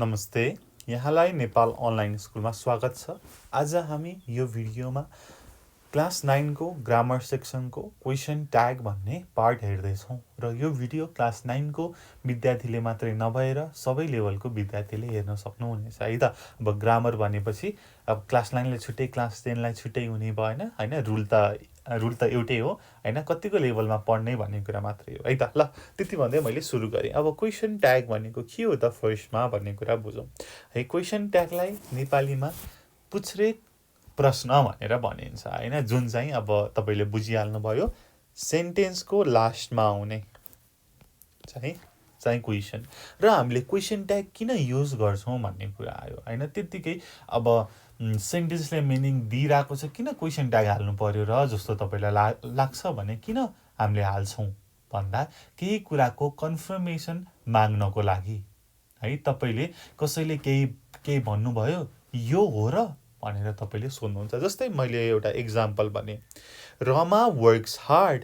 नमस्ते, यहाँलाई नेपाल अनलाइन स्कुलमा स्वागत छ। आज हामी यो भिडियोमा क्लास 9 को ग्रामर सेक्सनको क्वेशन ट्याग भन्ने पार्ट हेर्दैछौँ र यो भिडियो क्लास 9 को विद्यार्थीले मात्रै नभएर सबै लेभलको विद्यार्थीले हेर्न सक्नुहुनेछ है त। अब ग्रामर भनेपछि अब क्लास 9 लाई छुट्टै क्लास 10 लाई छुट्टै हुने भएन हैन, रुल त एउटै हो हैन, कतिको लेभलमा पढ्ने भन्ने कुरा मात्रै हो है त। ल त्यति भन्दै मैले सुरु गरेँ। अब क्वेशन ट्याग भनेको के हो त फर्स्टमा भन्ने कुरा बुझौँ है। क्वेशन ट्यागलाई नेपालीमा पुछ्रे प्रश्न भनेर भनिन्छ हैन, जुन चाहिँ अब तपाईले बुझिहाल्नुभयो सेन्टेन्सको लास्टमा आउने चाहिँ क्वेशन। र हामीले क्वेशन ट्याग किन युज गर्छौँ भन्ने कुरा आयो हैन। त्यतिकै अब सेन्टेन्सले मिनिङ दिइरहेको छ, किन क्वेशन ट्याग हाल्नु पर्यो र जस्तो तपाईलाई लाग्छ भने किन हामीले हाल्छौँ भन्दा केही कुराको कन्फर्मेसन माग्नको लागि है। तपाईले कसैले केही भन्नुभयो यो हो र भनेर तपाईले सोध्नुहुन्छ। जस्तै मैले एउटा एक्जाम्पल भने रमा वर्क्स हार्ड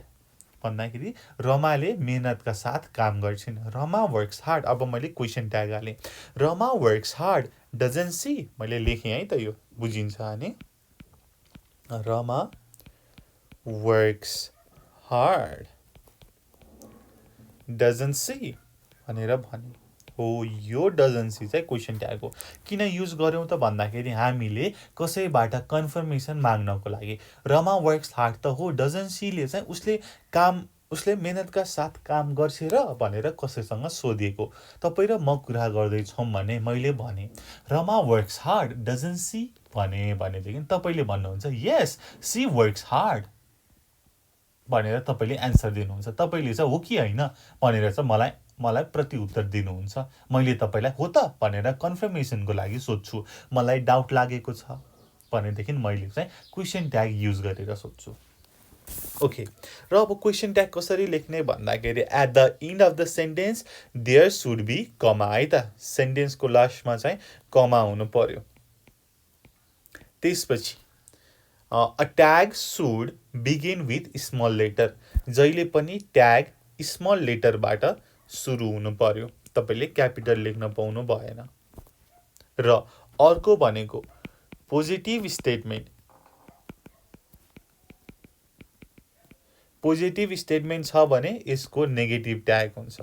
भन्दाखेरि रमाले मेहनतका साथ काम गर्छिन्। Rama works hard. अब मैले क्वेशन ट्याग हालेँ Rama works hard doesn't she, मैले लेखेँ है त, यो बुझिन्छ अनि Rama works hard doesn't she भनेर भने हो। यो डजन्ट सी चाहिँ क्वेशन ट्याग हो। किन युज गर्यौँ त भन्दाखेरि हामीले कसैबाट कन्फर्मेसन माग्नको लागि। रमा वर्क्स हार्ड त हो, डजन्ट सीले चाहिँ उसले मेहनतका साथ काम गर्छ र भनेर कसैसँग सोधिएको। तपाईँ र म कुरा गर्दैछौँ भने मैले भने Rama works hard doesn't she भनेदेखि तपाईँले भन्नुहुन्छ यस सी वर्क्स हार्ड भनेर तपाईँले एन्सर दिनुहुन्छ। तपाईँले चाहिँ हो कि होइन भनेर चाहिँ मलाई प्रतिउत्तर दिनुहुन्छ। मैले तपाईँलाई हो त भनेर कन्फर्मेसनको लागि सोध्छु। मलाई डाउट लागेको छ भनेदेखि मैले चाहिँ क्वेशन ट्याग युज गरेर सोध्छु। ओके, र अब क्वेशन ट्याग कसरी लेख्ने भन्दाखेरि at the end of the sentence there should be comma है त। सेन्टेन्सको लास्टमा चाहिँ कमा हुनु पर्यो। त्यसपछि a tag should begin with small letter. जहिले पनि ट्याग स्मल लेटरबाट सुरु हुनु पर्यो। तपाईले क्यापिटल लेख्न पाउनु भएन। र अर्को भनेको पोजिटिभ स्टेटमेन्ट। पोजिटिभ स्टेटमेन्ट छ भने यसको नेगेटिभ ट्याग हुन्छ।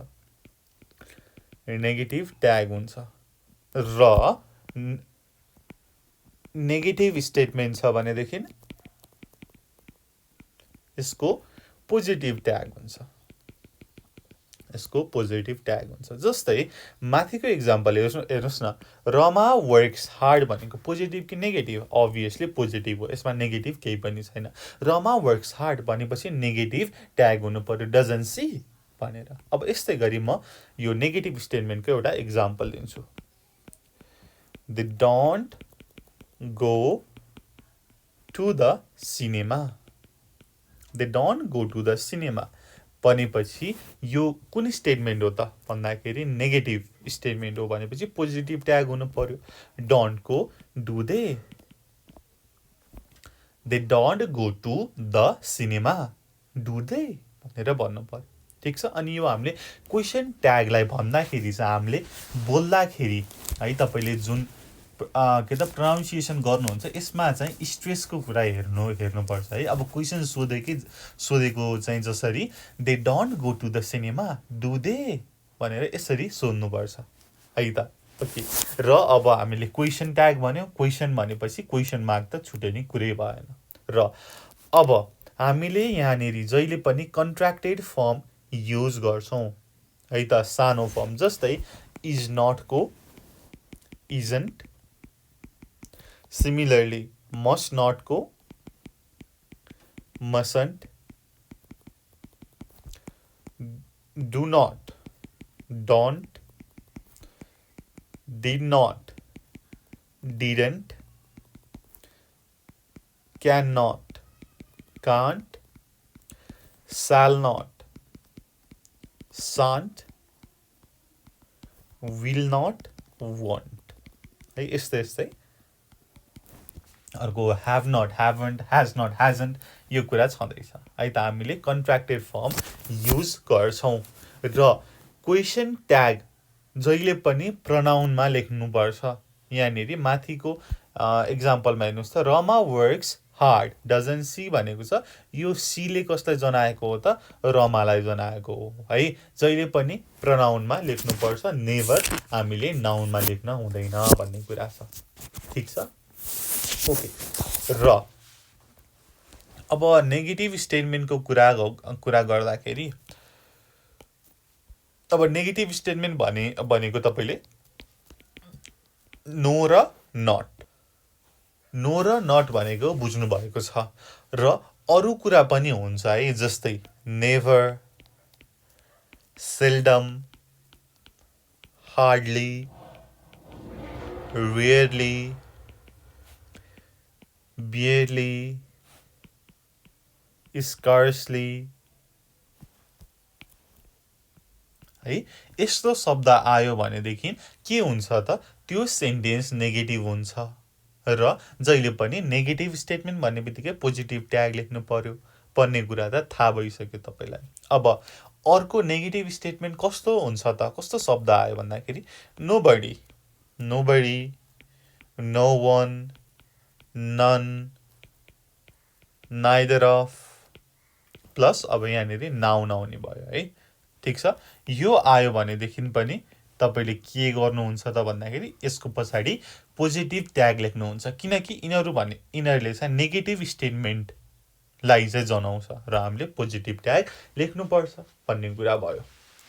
नेगेटिभ ट्याग हुन्छ। र नेगेटिभ स्टेटमेन्ट छ भनेदेखि यसको पोजिटिभ ट्याग हुन्छ। यसको पोजिटिभ ट्याग हुन्छ। जस्तै माथिको एक्जाम्पल हेर्नुहोस् न, रमा वर्क्स हार्ड भनेको पोजिटिभ कि नेगेटिभ? अभियसली पोजिटिभ हो, यसमा नेगेटिभ केही पनि छैन। रमा वर्क्स हार्ड भनेपछि नेगेटिभ ट्याग हुनु पर्यो डजन्ट सी भनेर। अब यस्तै गरी म यो नेगेटिभ स्टेटमेन्टको एउटा एक्जाम्पल दिन्छु। They don't go to the cinema. They don't go to the cinema भनेपछि यो कुन स्टेटमेन्ट हो त भन्दाखेरि नेगेटिभ स्टेटमेन्ट हो। भनेपछि पोजिटिभ ट्याग हुनु पर्यो। डोन्टको do they don't go to the cinema do they भनेर भन्नु पर्यो। ठिक छ। अनि यो हामीले क्वेशन ट्यागलाई भन्दाखेरि चाहिँ हामीले बोल्दाखेरि है तपाईँले जुन प्रोनाउन्सिएसन गर्नुहुन्छ यसमा चाहिँ स्ट्रेसको कुरा हेर्नुपर्छ है। अब क्वेसन सोधेको चाहिँ जसरी they don't go to the cinema do they भनेर यसरी सोध्नुपर्छ है त। ओके, र अब हामीले क्वेसन ट्याग भन्यो। क्वेसन भनेपछि क्वेसन मार्क त छुट्टै नै कुरै भएन। र अब हामीले यहाँनिर जहिले पनि कन्ट्र्याक्टेड फर्म युज गर्छौँ है त, सानो फर्म। जस्तै इज नटको इजन्ट। Similarly, must not को mustn't, do not, don't, did not, didn't, cannot, can't, shall not, shan't, will not, won't है। यस्तै अर्को have not, haven't, has not, hasn't यो कुरा छँदैछ है त। हामीले कन्ट्र्याक्टेड फर्म युज गर्छौँ। र क्वेशन ट्याग जहिले पनि प्रनाउनमा लेख्नुपर्छ। यहाँनिर माथिको एक्जाम्पलमा हेर्नुहोस् त, Rama works hard doesn't she भनेको छ। यो सीले कसलाई जनाएको हो त? रमालाई जनाएको हो है। जहिले पनि प्रनाउनमा लेख्नुपर्छ, नेभर हामीले नाउनमा लेख्न हुँदैन भन्ने कुरा छ। ठिक छ, ओके। र अब नेगेटिभ स्टेटमेन्टको कुरा गर्दाखेरि, अब नेगेटिभ स्टेटमेन्ट भनेको तपाईँले नो र नट, नो र नट भनेको बुझ्नु भएको छ। र अरू कुरा पनि हुन्छ है, जस्तै never, seldom, hardly, rarely, barely, scarcely है। यस्तो शब्द आयो भनेदेखि के हुन्छ त? त्यो सेन्टेन्स नेगेटिभ हुन्छ। र जहिले पनि नेगेटिभ स्टेटमेन्ट भन्ने बित्तिकै पोजिटिभ ट्याग लेख्नु पर्ने कुरा त थाहा भइसक्यो तपाईँलाई। अब अर्को नेगेटिभ स्टेटमेन्ट कस्तो हुन्छ त? कस्तो शब्द आयो भन्दाखेरि nobody, nobody, no one, none, neither of, plus अब यहाँनिर नाउन आउने भयो है। ठिक छ, यो आयो भनेदेखि पनि तपाईँले के गर्नुहुन्छ त भन्दाखेरि यसको पछाडि पोजिटिभ ट्याग लेख्नुहुन्छ, किनकि यिनीहरूले चाहिँ नेगेटिभ स्टेटमेन्टलाई चाहिँ जनाउँछ र हामीले पोजिटिभ ट्याग लेख्नुपर्छ भन्ने कुरा भयो।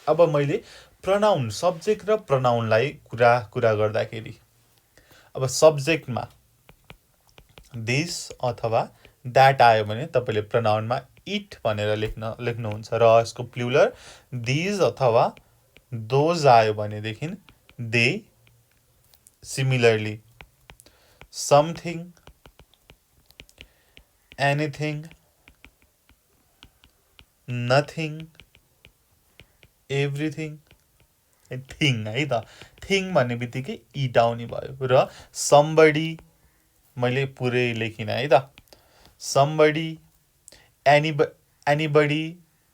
अब मैले प्रनाउन, सब्जेक्ट र प्रनाउनलाई कुरा गर्दाखेरि, अब सब्जेक्टमा दिस अथवा द्याट आयो भने तपाईँले प्रनाउनमा इट भनेर लेख्नुहुन्छ, र यसको प्लुरल दिज अथवा दोज आयो भनेदेखि they, similarly something, anything, nothing, everything, thing है त। थिङ भन्ने बित्तिकै इट आउने भयो। र समबडी मैले पुरै लेखिनँ है त, somebody, anybody,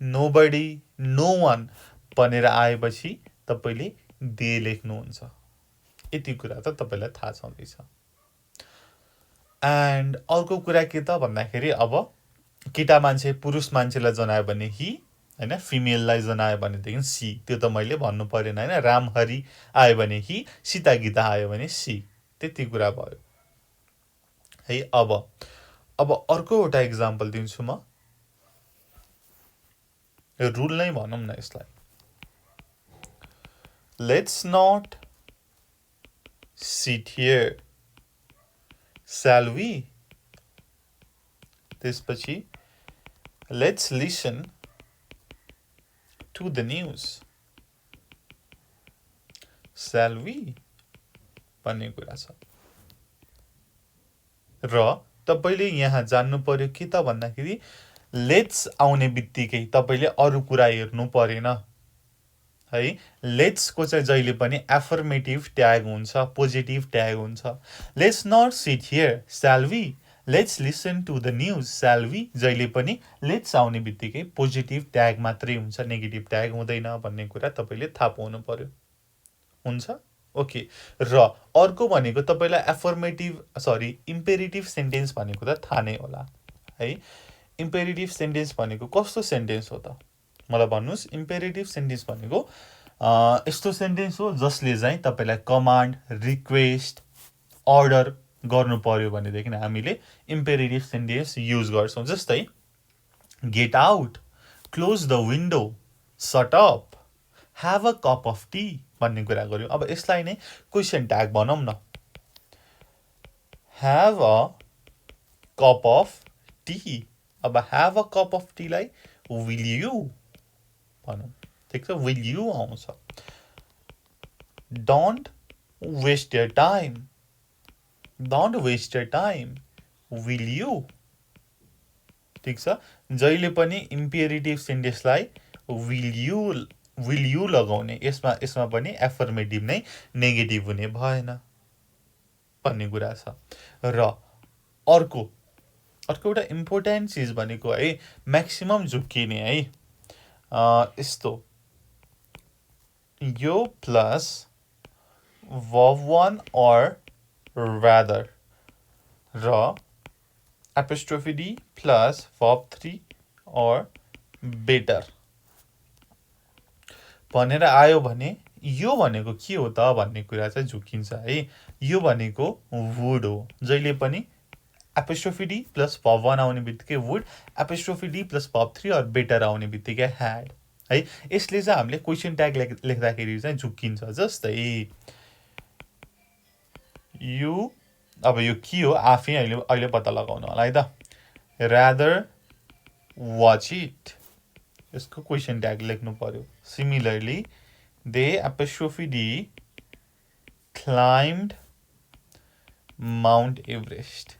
nobody, no one भनेर आएपछि तपाईँले दे लेख्नुहुन्छ। यति कुरा त तपाईँलाई थाहा छँदैछ। एन्ड अर्को कुरा के त भन्दाखेरि, अब केटा मान्छे पुरुष मान्छेलाई जनायो भने हि होइन, फिमेललाई जनायो भनेदेखि सी, त्यो त मैले भन्नु परेन होइन। रामहरि आयो भने हि, सीता गीता आयो भने सी, त्यति कुरा भयो है। अब अर्को एउटा इक्जाम्पल दिन्छु म, रुल नै भनौँ न यसलाई। Let's not sit here, shall we? त्यसपछि let's listen to the news, shall we भन्ने कुरा छ। र तपाईँले यहाँ जान्नु पर्यो के त भन्दाखेरि, लेट्स आउने बित्तिकै तपाईँले अरू कुरा हेर्नु परेन है। लेट्सको चाहिँ जहिले पनि एफर्मेटिभ ट्याग हुन्छ, पोजिटिभ ट्याग हुन्छ। Let's not sit here, shall we? Let's listen to the news, shall we? जहिले पनि लेट्स आउने बित्तिकै पोजिटिभ ट्याग मात्रै हुन्छ, नेगेटिभ ट्याग हुँदैन भन्ने कुरा तपाईँले थाहा पाउनु पर्यो। हुन्छ, ओके। र अर्को भनेको तपाईँलाई इम्पेरेटिभ सेन्टेन्स भनेको त थाहा नै होला है। इम्पेरेटिभ सेन्टेन्स भनेको कस्तो सेन्टेन्स हो त? मलाई भन्नुहोस्। इम्पेरेटिभ सेन्टेन्स भनेको यस्तो सेन्टेन्स हो जसले चाहिँ तपाईँलाई कमान्ड, रिक्वेस्ट, अर्डर गर्नु पर्यो भनेदेखि हामीले इम्पेरेटिभ सेन्टेन्स युज गर्छौँ। जस्तै get out, close the window, shut up, have a cup of tea भन्ने कुरा गर्यो। अब यसलाई नै क्वेसन ट्याग भनौँ न, have a cup of tea. अब ह्याभ अ कप अफ टीलाई विल यु भनौँ, ठिक छ, विल यु आउँछ। Don't waste your time, don't waste your time, will you, ठिक छ। जहिले पनि इम्पेरेटिभ सेन्टेन्सलाई विल यु लगाउने, यसमा पनि एफर्मेटिभ नै नेगेटिभ हुने भएन भन्ने कुरा छ। र अर्को एउटा इम्पोर्टेन्ट चिज भनेको है, म्याक्सिमम झुक्किने है, यस्तो यो प्लस verb1 or rather र apostrophe D plus verb3 or better भनेर आयो भने यो भनेको के हो त भन्ने कुरा चाहिँ झुकिन्छ है। यो भनेको would हो। जहिले पनि apostrophe D plus verb1 आउने बित्तिकै would, apostrophe D plus verb3 or better आउने बित्तिकै had है। यसले चाहिँ हामीले क्वेशन ट्याग लेख्दाखेरि चाहिँ झुकिन्छ। जस्तै यो अब यो के हो आफै अहिले पत्ता लगाउनु होला है त। rather watch it यसको क्वेशन ट्याग लेख्नु पर्यो। Similarly, they apostrophe D climbed Mount Everest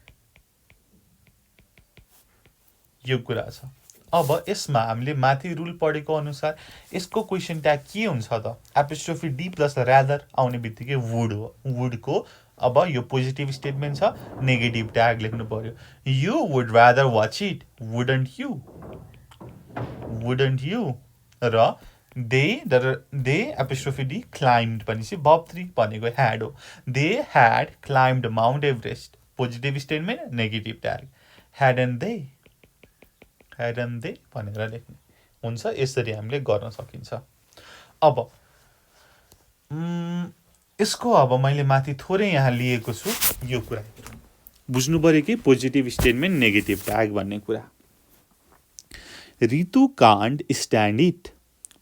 यो कुरा छ। अब यसमा हामीले माथि रुल पढेको अनुसार यसको क्वेशन ट्याग के हुन्छ त? एपोस्ट्रोफी डी प्लस रादर आउने बित्तिकै वुड हो। वुडको अब यो पोजिटिभ स्टेटमेन्ट छ, नेगेटिभ ट्याग लेख्नु पर्यो। You would rather watch it, wouldn't you? Wouldn't you? र दे एपोस्ट्रोफी डी क्लाइम्ड भनेपछि verb 3 भनेको ह्याड हो। They had climbed Mount Everest, positive statement, negative tag. Hadn't they भनेर लेख्ने हुन्छ। यसरी हामीले गर्न सकिन्छ। अब यसको अब मैले माथि थोरै यहाँ लिएको छु। यो कुरा बुझ्नु पर्यो कि पोजिटिभ स्टेटमेन्ट, नेगेटिभ ट्याग भन्ने कुरा। रितु कान्ट स्ट्यान्ड इट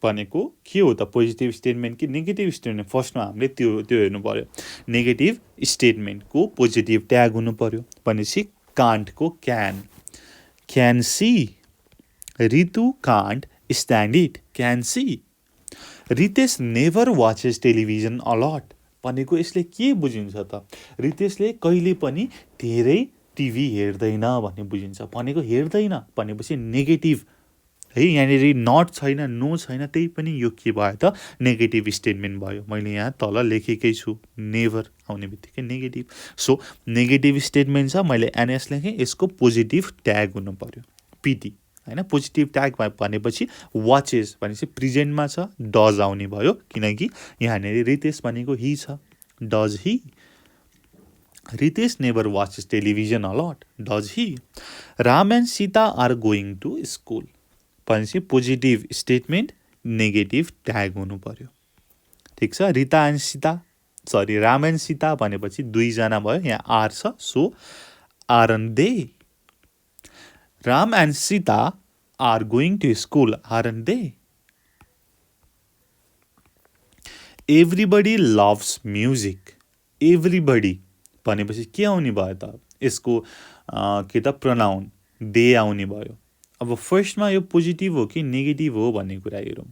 भनेको के हो त? पोजिटिभ स्टेटमेन्ट कि नेगेटिभ स्टेटमेन्ट? फर्स्टमा हामीले त्यो हेर्नु पर्यो। नेगेटिभ स्टेटमेन्टको पोजिटिभ ट्याग हुनु पर्यो भनेपछि कान्टको can see. Ritu can't stand it, can see. Ritesh never watches television a lot भनेको यसले के बुझिन्छ त? रितेशले कहिले पनि धेरै टिभी हेर्दैन भन्ने बुझिन्छ। भनेको हेर्दैन भनेपछि नेगेटिभ है। यहाँनिर नट छैन, नो छैन, त्यही पनि यो के भयो त? नेगेटिभ स्टेटमेन्ट भयो। मैले यहाँ तल लेखेकै छु, नेभर आउने बित्तिकै नेगेटिभ। सो नेगेटिभ स्टेटमेन्ट छ, मैले एनएस लेखेँ, यसको पोजिटिभ ट्याग हुनु पर्यो पिटी होइन। पोजिटिभ ट्याग भनेपछि वाचेस भनेपछि प्रेजेन्टमा छ, डज आउने भयो किनकि यहाँनिर रितेश भनेको हि छ। Does he? Ritesh never watches television a lot, does he? Ram and Sita are going to school भनेपछि पोजिटिभ स्टेटमेन्ट, नेगेटिभ ट्याग हुनु पर्यो। ठिक छ। राम एन्ड सीता भनेपछि दुईजना भयो, यहाँ आर छ, so aren't they? Ram and Sita are going to school, aren't they? Everybody loves music, everybody भनेपछि के आउने भयो त? यसको के त प्रोनाउन दे आउने भयो। अब फर्स्टमा यो पोजिटिभ हो कि नेगेटिभ हो भन्ने कुरा हेरौँ।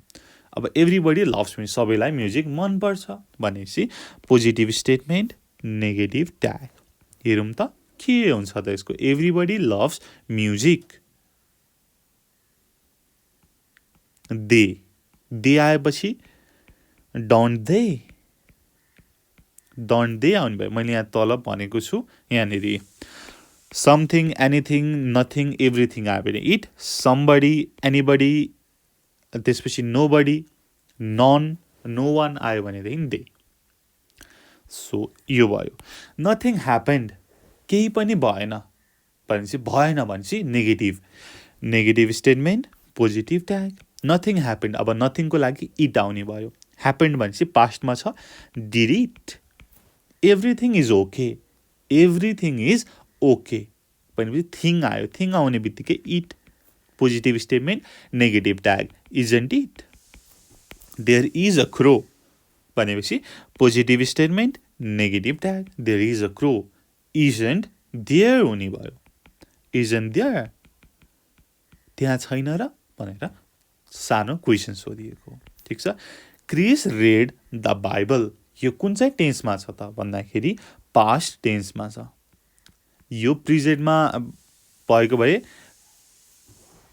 अब एभ्रिबडी लभ्स म्युजिक, सबैलाई म्युजिक मनपर्छ भनेपछि पोजिटिभ स्टेटमेन्ट, नेगेटिभ ट्याग। हेरौँ त के हुन्छ त यसको? एभ्रिबडी लभ्स म्युजिक, दे आएपछि डोन्ट दे आउने भयो। मैले यहाँ तल भनेको छु, यहाँनिर समथिङ, एनिथिङ, नथिङ, एभ्रिथिङ आयो भने इट, समबडी, एनीबडी, त्यसपछि नोबडी, नन, नो वान आयो भनेदेखि दे। सो यो भयो। नथिङ ह्यापन्ड, केही पनि भएन भनेपछि negative statement, positive tag. Nothing happened, अब नथिङको लागि इट आउने भयो। ह्यापन्ड भनेपछि पास्टमा छ, did it? Everything is okay, everything is okay भनेपछि थिङ आयो, थिङ आउने बित्तिकै it, positive statement, negative tag, isn't it? There is a crow भनेपछि positive statement, negative tag, there is a crow, isn't there हुने भयो। Isn't there? त्यहाँ छैन र भनेर सानो क्वेसन सोधिएको। ठिक छ। क्रिस रेड द बाइबल, यो कुन चाहिँ टेन्समा छ त भन्दाखेरि पास्ट टेन्समा छ। यो प्रेजेन्टमा भएको भए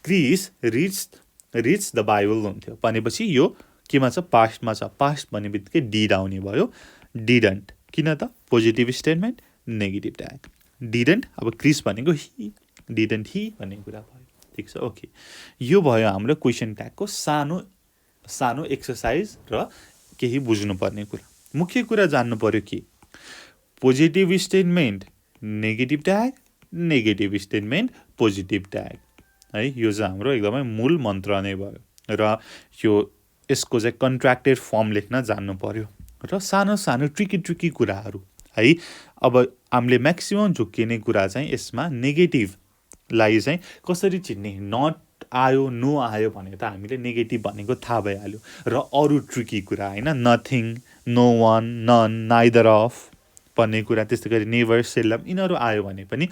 क्रिस रिड्स द बाइबल हुन्थ्यो भनेपछि यो केमा छ? पास्टमा छ। पास्ट भन्ने बित्तिकै डिड आउने भयो। डिडन्ट किन त? Positive statement, negative tag. Didn't, अब क्रिस भनेको हि, डिडन्ट हि भन्ने कुरा भयो। ठिक छ, ओके। यो भयो हाम्रो क्वेसन ट्यागको सानो एक्सर्साइज र केही बुझ्नुपर्ने कुरा मुख्य कुरा जान्नु पर्यो कि positive statement negative tag negative statement positive tag है यो चाहिँ हाम्रो एकदमै मूल मन्त्र नै भयो र यसको चाहिँ कन्ट्र्याक्टेड फर्म लेख्न जान्नु पर्यो र सानो सानो ट्रिकी कुराहरू है अब हामीले म्याक्सिमम झुक्किने कुरा चाहिँ यसमा नेगेटिभलाई चाहिँ कसरी चिन्ने नट आयो नो आयो भने त हामीले नेगेटिभ भनेको थाहा भइहाल्यो र अरू ट्रिकी कुरा होइन nothing no one none neither of भन्ने कुरा त्यस्तै गरी नेभर सेल्डम यिनीहरू आयो भने पनि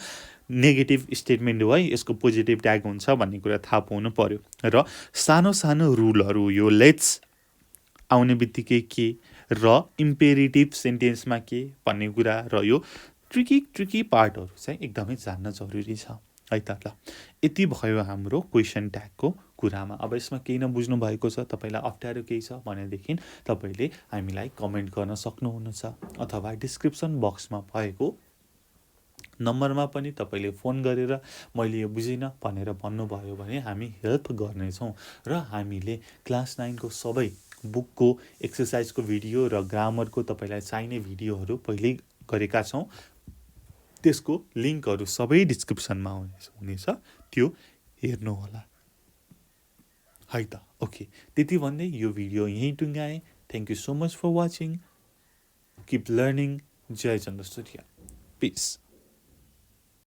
नेगेटिभ स्टेटमेन्ट हो है यसको पोजिटिभ ट्याग हुन्छ भन्ने कुरा थाहा पाउनु पर्यो र सानो सानो रुलहरू यो लेट्स आउने बित्तिकै के र इम्पेरेटिभ सेन्टेन्समा के भन्ने कुरा र यो ट्रिकी पार्टहरू चाहिँ एकदमै जान्न जरुरी छ है त ल यति भयो हाम्रो क्वेसन ट्यागको कुरामा अब यसमा केही नबुझ्नु भएको छ तपाईँलाई अप्ठ्यारो केही छ भनेदेखि तपाईँले हामीलाई कमेन्ट गर्न सक्नुहुनेछ अथवा डिस्क्रिप्सन बक्समा भएको नम्बरमा पनि तपाईँले फोन गरेर मैले यो बुझिनँ भनेर भन्नुभयो भने हामी हेल्प गर्नेछौँ र हामीले क्लास 9 को सबै बुकको एक्सर्साइजको भिडियो र ग्रामरको तपाईँलाई चाहिने भिडियोहरू पहिल्यै गरेका छौँ त्यसको लिङ्कहरू सबै डिस्क्रिप्सनमा हुनेछ त्यो हेर्नुहोला है त ओके त्यति भन्दै यो भिडियो यहीँ टुङ्गाएँ thank you so much for watching keep learning Jai Chandra Surya piece